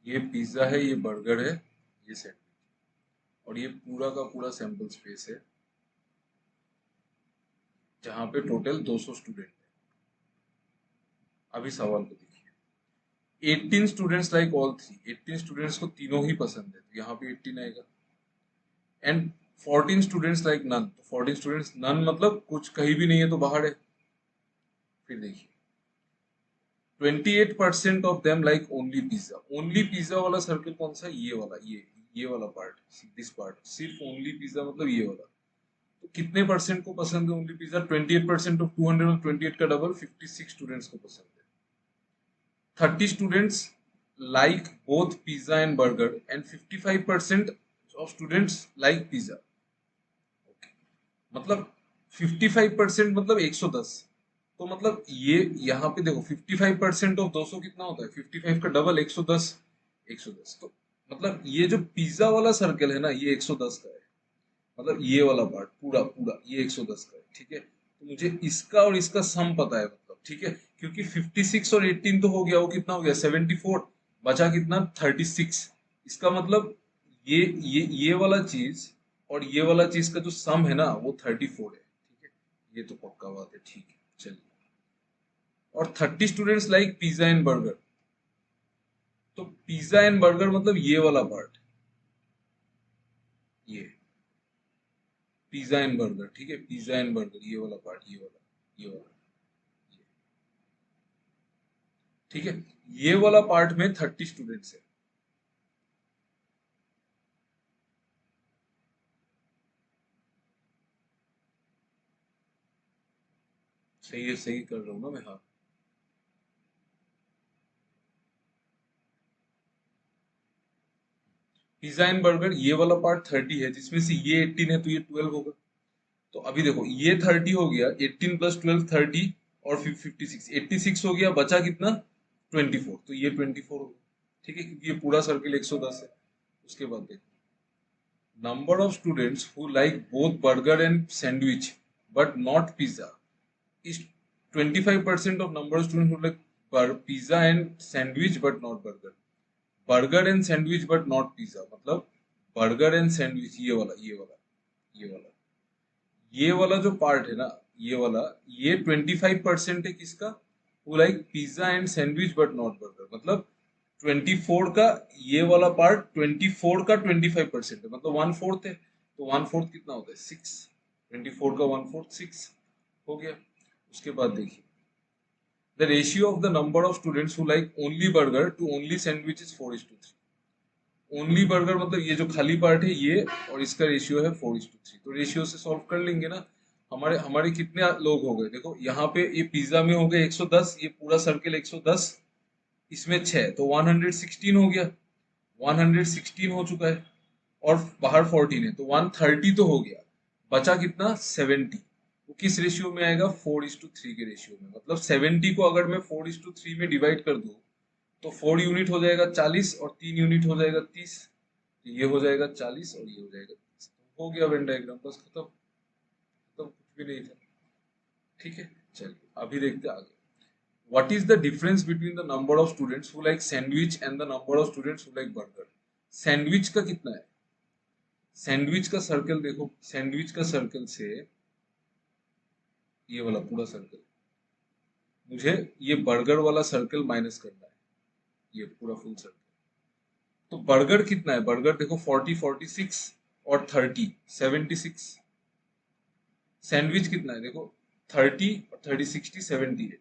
ये पिज्जा है, ये बर्गर है, ये सैंडविच, और ये पूरा का पूरा सैंपल स्पेस है। जहां पे टोटल 200 स्टूडेंट है। अभी सवाल को देखिए, 18 students like all three, 18 students को तीनों ही पसंद है, तो यहाँ पे 18 आएगा। एंड 14 स्टूडेंट्स लाइक नन, तो 14 स्टूडेंट्स नन मतलब कुछ कहीं भी नहीं है तो बाहर है। फिर देखिए 28% of them like only pizza, only pizza वाला सर्कल कौन सा, ये वाला, ये वाला पार्ट, दिस पार्ट, सिर्फ ओनली पिज्जा मतलब ये वाला। तो कितने परसेंट को पसंद है ओनली पिज्जा, 28% ऑफ 200 और 28 का डबल 56 स्टूडेंट्स को पसंद है। 30 students like both pizza and burger and 55% of students like pizza। मतलब 55% मतलब 110। तो मतलब ये यहाँ पे देखो 55% ऑफ 200 कितना होता है, 55 का डबल 110, 110। तो मतलब ये जो पिज्जा वाला सर्कल है ना, ये 110 का है। मतलब ये वाला पार्ट पूरा पूरा ये 110 का है, ठीक है। तो मुझे इसका और इसका सम पता है, मतलब ठीक है, क्योंकि 56 और 18 तो हो गया, वो कितना हो गया 74, बचा कितना 36। इसका मतलब ये वाला चीज और ये वाला चीज का जो सम है ना वो 34 है, ठीक है। ये तो पक्का बात है, ठीक है चलिए। और 30 students like pizza and burger, तो पिज्जा एंड बर्गर मतलब ये वाला पार्ट, ये पिज्जा एंड बर्गर, ठीक है, पिज्जा एंड बर्गर ये वाला पार्ट, ये वाला, ये, ठीक है। ये वाला पार्ट में 30 स्टूडेंट्स है। सही है, सही कर रहा हूँ ना मैं, हाँ। पिज्जा एंड बर्गर ये वाला पार्ट 30 है, जिसमें से ये 18 है तो ये 12 होगा। तो अभी देखो ये 30 हो गया, 18 प्लस 12 30, और 56, 86 हो गया, बचा कितना 24, तो ये 24 हो गया, ठीक है, क्योंकि ये पूरा सर्किल 110 है। उसके बाद देखो number of students who like both burger and sandwich but not pizza is 25% of number of students who like pizza and sandwich but not burger, burger and sandwich but not pizza मतलब burger and sandwich ये वाला जो part है ना, ये वाला, ये 25% है किसका, वो like pizza and sandwich but not burger, मतलब 24 का ये वाला पार्ट, 24 का 25% है, मतलब 1/4 है। तो 1/4 कितना होता है 6, 24 का 1/4 6 हो गया। उसके बाद देखिए the ratio of the number of students who like only burger to only sandwich is 4:3। Only burger मतलब ये जो खाली पार्ट है ये, और इसका रेशियो है 4:3। तो रेशियो से सॉल्व कर लेंगे ना। हमारे हमारे कितने लोग हो गए, देखो यहाँ पे ये पिज्जा में हो गए 110, ये पूरा सर्किल 110, इसमें 6 तो 116 हो गया, 116 हो चुका है, और बाहर 14 है तो 130 तो हो गया। बचा कितना 70, वो किस रेशियो में आएगा 4:3 के रेशियो में। मतलब 70 को अगर मैं 4:3 में डिवाइड कर दूं तो 4 यूनिट हो जाएगा 40, और 3 यूनिट हो जाएगा 30। तो ये हो जाएगा 40 और ये हो जाएगा 30। हो गया वेन डायग्राम, बस खत्म खत्म, कुछ भी नहीं था, ठीक है। चलिए अभी देखते हैं आगे। What is the difference between the number of students who like sandwich and the number of students who like burger? Sandwich का कितना है, सैंडविच का सर्कल देखो, सैंडविच का सर्कल से ये वाला पूरा सर्कल, मुझे ये बर्गर वाला सर्कल माइनस करना है, ये पूरा फुल सर्कल। तो बर्गर कितना है, बर्गर देखो 40 46 और 30 76। सैंडविच कितना है देखो 30 और 30 60 78।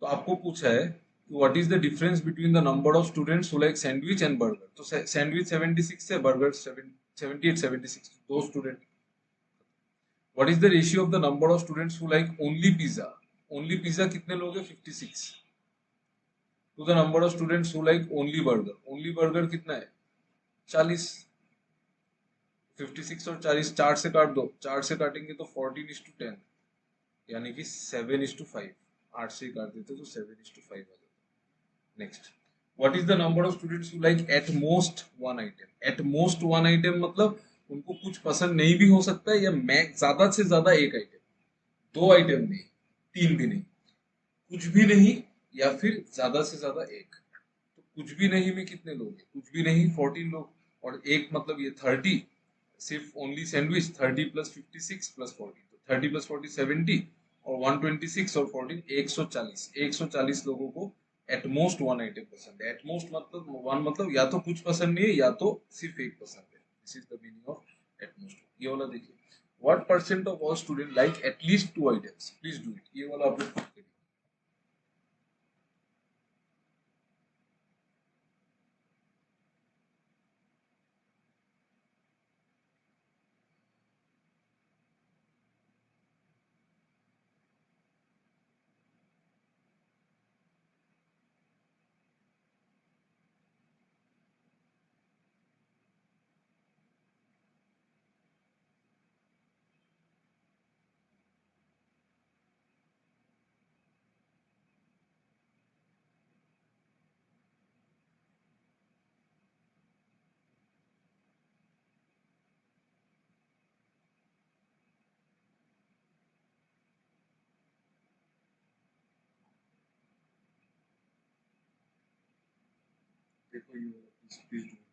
तो आपको पूछा है what is the difference between the number of students who like sandwich and burger. तो सैंडविच 76 है, बर्गर 78 76, दो student. What is the ratio of the number of students who like only pizza, only pizza कितने लोग हैं 56, to the number of students who like only burger, only burger कितना है 40। 56 और 40 4 से काट दो, 4 से काटेंगे तो 14:10, यानी कि 7:5। 8 से काट देते तो 7:5 आ जाता। Next, what is the number of students who like at most one item, at most one item मतलब उनको कुछ पसंद नहीं भी हो सकता है, या मैक्स ज्यादा से ज्यादा एक आइटम, दो आइटम नहीं, तीन भी नहीं, कुछ भी नहीं, या फिर ज्यादा से ज्यादा एक। तो कुछ भी नहीं में कितने लोग हैं, कुछ भी नहीं 14 लोग, और एक मतलब ये 30, सिर्फ ओनली सैंडविच 30 प्लस 56 प्लस 14, तो 30 प्लस 40 70, और 126 और 14 140 लोगों को एटमोस्ट वन आइटम पसंद है। एटमोस्ट मतलब वन मतलब या तो कुछ पसंद नहीं है या तो सिर्फ एक पसंद है। This is the meaning of at most. ये वाला देखिए, what percent of all student like at least two items, please do it. ये वाला आप लोग करिए। देखो ये वाला please do it.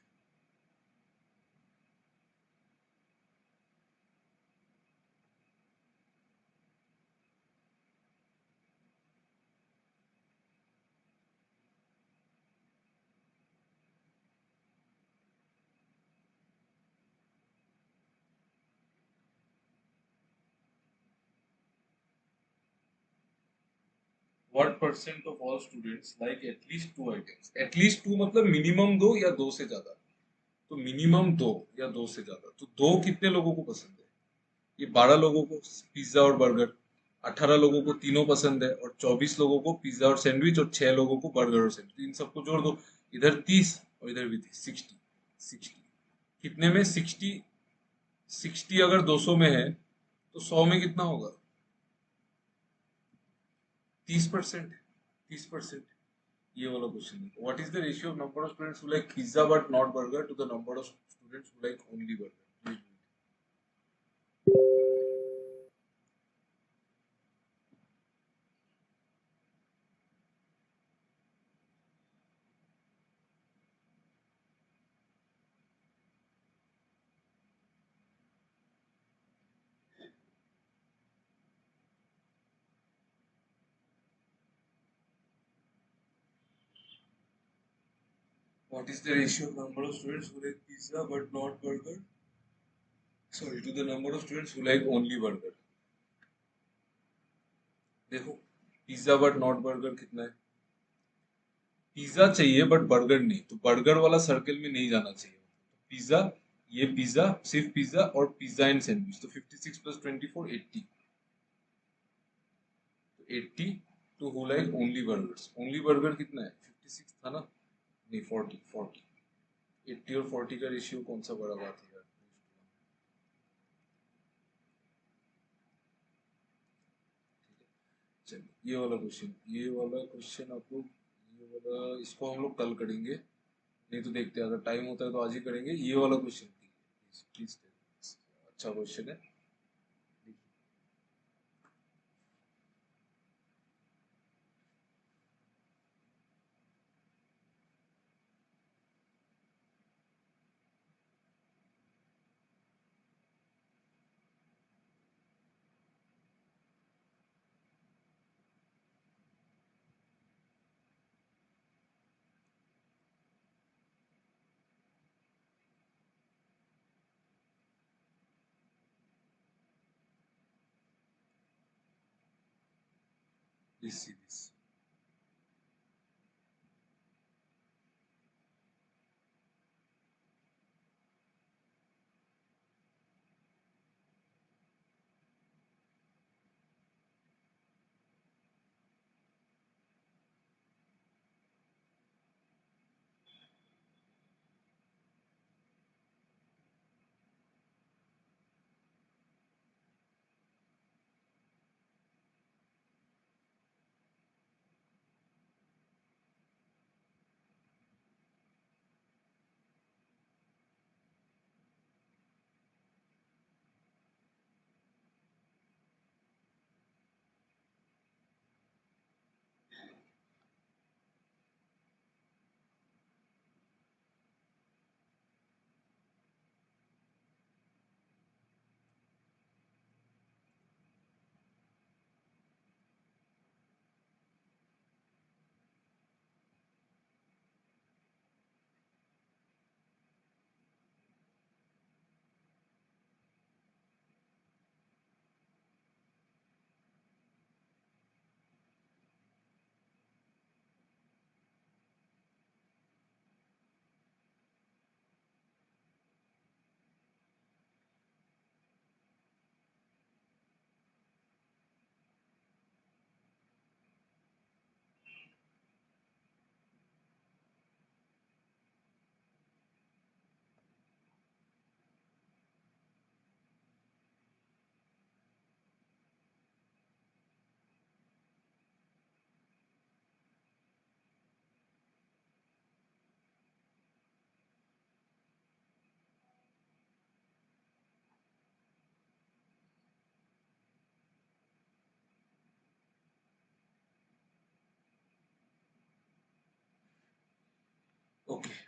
What percent of all students like at least two items. At least two मतलब मिनिमम दो या दो से ज्यादा। तो मिनिमम दो या दो से ज्यादा, तो दो कितने लोगों को पसंद है? ये 12 लोगों को पिज्जा और बर्गर, 18 लोगों को तीनों पसंद है, और 24 लोगों को पिज्जा और सैंडविच, और 6 लोगों को बर्गर और सैंडविच। इन सबको जोड़ दो, इधर 30 और इधर भी 30, 60। 60 कितने में? 60। 60 अगर 200 में है तो 100 में कितना होगा? 30%। 30%। ये वाला क्वेश्चन है, what is the ratio of number of students who like pizza but not burger to the number of students who like only burger. What is the ratio of number of students who like pizza but not burger? Sorry, to the number of students who like only burger. देखो, pizza but not burger कितना है? Pizza चाहिए but burger नहीं, तो burger वाला circle में नहीं जाना चाहिए। पिज्जा, ये पिज्जा, सिर्फ पिज्जा और पिज्जा एंड सैंडविच, तो 56 plus 24 80। 80 to who like only burgers. Only burger कितना है? 56 था ना? नहीं, 40। 40। 80 और 40 का रेशियो कौन सा बड़ा बात है यार? चलिए ये वाला क्वेश्चन, आप लोग, ये वाला इसको हम लोग कल करेंगे, नहीं तो देखते हैं, अगर टाइम होता है तो आज ही करेंगे। ये वाला क्वेश्चन प्लीज, अच्छा क्वेश्चन है। Please see this.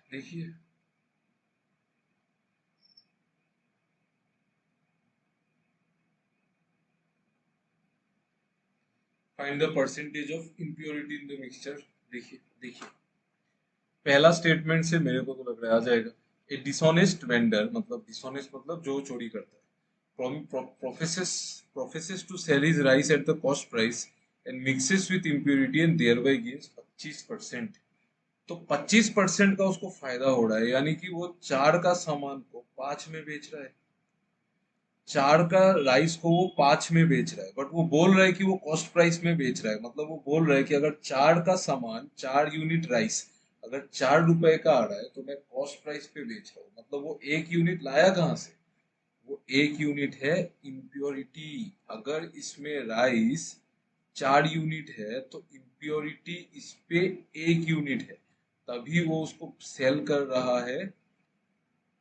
देखिए find the percentage of impurity in the mixture. देखिए देखिए पहला स्टेटमेंट से मेरे को तो लग रहा है आ जाएगा। ए डिसऑनेस्ट वेंडर, मतलब डिसऑनेस्ट मतलब जो चोरी करता है, professes professes to sell his rice at the cost price and mixes with impurity and thereby gains 25%। तो 25% का उसको फायदा हो रहा है, यानी कि वो 4 का सामान को 5 में बेच रहा है। 4 का राइस को वो 5 में बेच रहा है, बट वो बोल रहा है कि वो कॉस्ट प्राइस में बेच रहा है। मतलब वो बोल रहा है कि अगर 4 का सामान, 4 यूनिट राइस अगर 4 रुपए का आ रहा है तो मैं कॉस्ट प्राइस पे बेच रहा हूँ। मतलब वो एक यूनिट लाया कहाँ से? वो एक यूनिट है इम्प्योरिटी। अगर इसमें राइस 4 यूनिट है तो इम्प्योरिटी इस पे 1 यूनिट है, तभी वो उसको सेल कर रहा है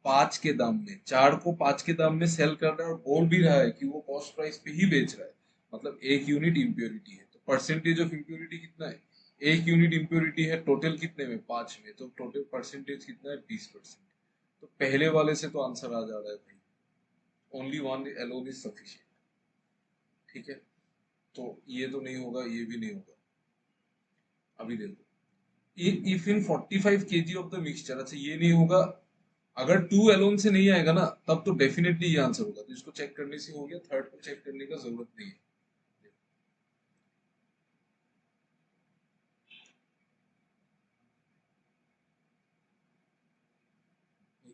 5 के दाम में। 4 को 5 के दाम में सेल कर रहा है और बोल भी रहा है कि वो कॉस्ट प्राइस पे ही बेच रहा है। मतलब 1 यूनिट इम्प्योरिटी है। तो परसेंटेज ऑफ इम्प्योरिटी कितना है? 1 यूनिट इम्प्योरिटी है टोटल कितने में? 5 में। तो टोटल परसेंटेज कितना है? 20%। तो पहले वाले से तो आंसर आ जा रहा है भाई, only one alone is sufficient. ठीक है, तो ये तो नहीं होगा, ये भी नहीं होगा। अभी देखो, if in 45 kg of the mixture, अच्छा ये नहीं होगा। अगर 2 एलोन से नहीं आएगा ना, तब तो डेफिनेटली ये आंसर होगा। तो इसको चेक करने से हो गया, थर्ड को चेक करने का जरूरत नहीं है।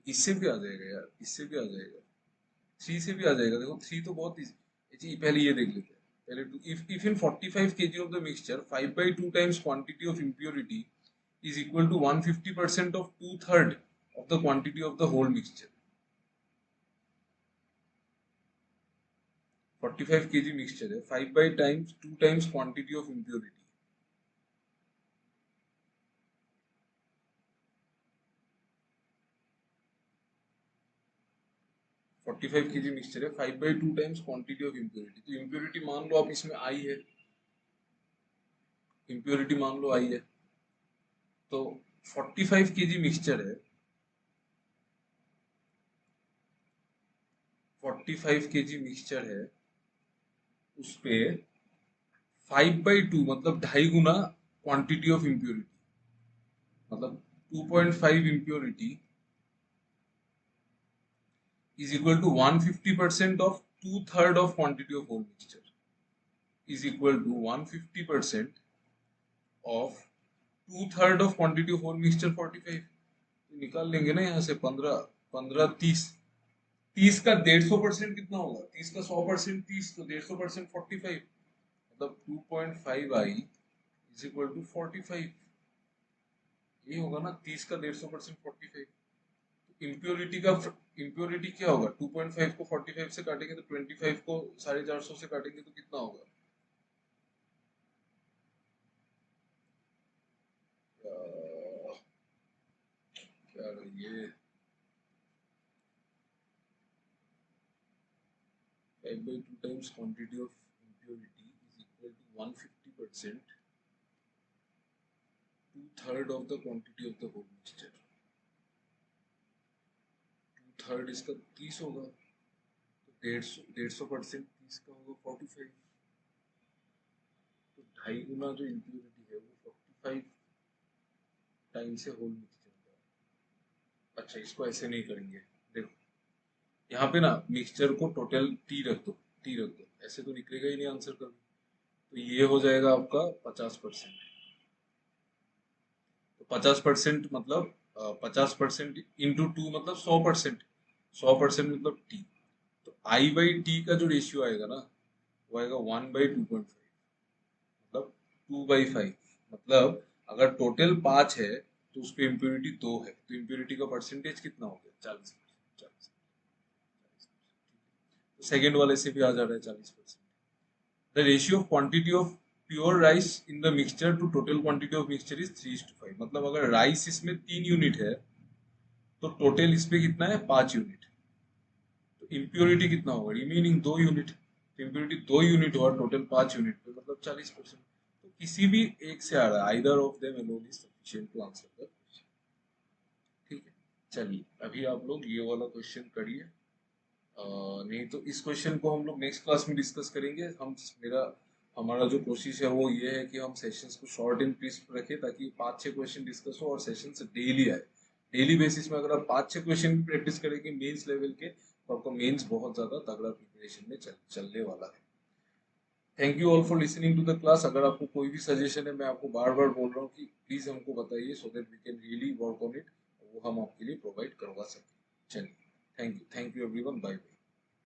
इससे भी आ जाएगा यार, इससे भी आ जाएगा। 3 से भी आ जाएगा। देखो 3 तो बहुत जी, पहले ये देख लेते हैं। पहले two, if in 45 kg of the mixture 5/2 times quantity of impurity is equal to 150% of 2/3 of the quantity of the whole mixture। 45 kg mixture है, 5/2 times quantity of impurity. 45 kg mixture है, 5/2 टाइम्स क्वांटिटी ऑफ इम्प्योरिटी। तो impurity मान लो आप इसमें आई है, impurity मान लो आई है। तो 45 kg मिक्सचर है, 45 kg मिक्सचर है, उस पे 5/2 मतलब 2.5 गुना क्वांटिटी ऑफ इम्प्योरिटी, मतलब 2.5 impurity is equal to 150% of 2/3 of quantity of whole mixture is equal to 150% of 2/3 of quantity of whole mixture 45। तो निकाल लेंगे ना यहाँ से 15 15 30। 30 का 150% कितना होगा? 30 का 100% 30, तो 150% 45, मतलब 2.5 आई इज इक्वल टू 45। ये होगा ना, 30 का 150% 45। इम्प्योरिटी का इम्प्योरिटी क्या होगा? 2.5 को 45 से काटेंगे तो 25 को 450 से काटेंगे तो कितना होगा? क्या ये 5/2 times quantity of impurity is equal to 150%, 2/3 of the quantity of the whole mixture. 2/3 इसका 30 होगा, तो 150% 30 का होगा 45। तो 2.5 गुना जो इम्प्योरिटी है वो 45 टाइम से होल मिक्सचर का। अच्छा इसको ऐसे नहीं करेंगे, देखो यहाँ पे ना मिक्सचर को टोटल टी रख दो, टी रख दो, ऐसे तो निकलेगा ही नहीं आंसर कभी। तो ये हो जाएगा आपका 50%। तो 50% मतलब 50% इंटू 2 मतलब 100%। 100% मतलब टी। तो I/T का जो रेशियो आएगा ना, वो आएगा 1/2.5, मतलब 2/5। मतलब अगर टोटल 5 है तो उसपे इम्प्योरिटी 2 है, तो इम्प्योरिटी का परसेंटेज कितना हो गया? 40%। तो सेकेंड वाले से भी आ जा रहा है 40%। The ratio of quantity of pure rice in the mixture to total quantity of mixture is 3:5। मतलब अगर राइस इसमें 3 यूनिट है तो टोटल इसमें कितना है? 5 यूनिट। तो इम्प्योरिटी कितना होगा? Remaining 2 unit. तो इम्प्योरिटी 2 यूनिट हुआ टोटल 5 यूनिट पे, मतलब 40%। तो किसी भी एक से आ रहा है, either of them alone is sufficient to answer the question. चलिए अभी आप लोग ये वाला क्वेश्चन करिए। नहीं तो इस क्वेश्चन को हम लोग नेक्स्ट क्लास में डिस्कस करेंगे। मेरा हमारा जो कोशिश है वो ये है कि हम सेशंस को शॉर्ट एंड क्रिस्प रखें ताकि 5-6 क्वेश्चन डिस्कस हो और सेशंस डेली आए। डेली बेसिस में अगर आप 5-6 क्वेश्चन की प्रैक्टिस करेंगे मेंस लेवल के, तो आपका मेंस बहुत ज्यादा तगड़ा प्रिपरेशन में चलने वाला है। Thank you all for listening to the class. अगर आपको कोई भी सजेशन है, मैं आपको बार बार बोल रहा हूँ कि प्लीज हमको बताइए so that we can really work on it, वो हम आपके लिए प्रोवाइड करवा सकें। चलिए, thank you everyone, bye bye.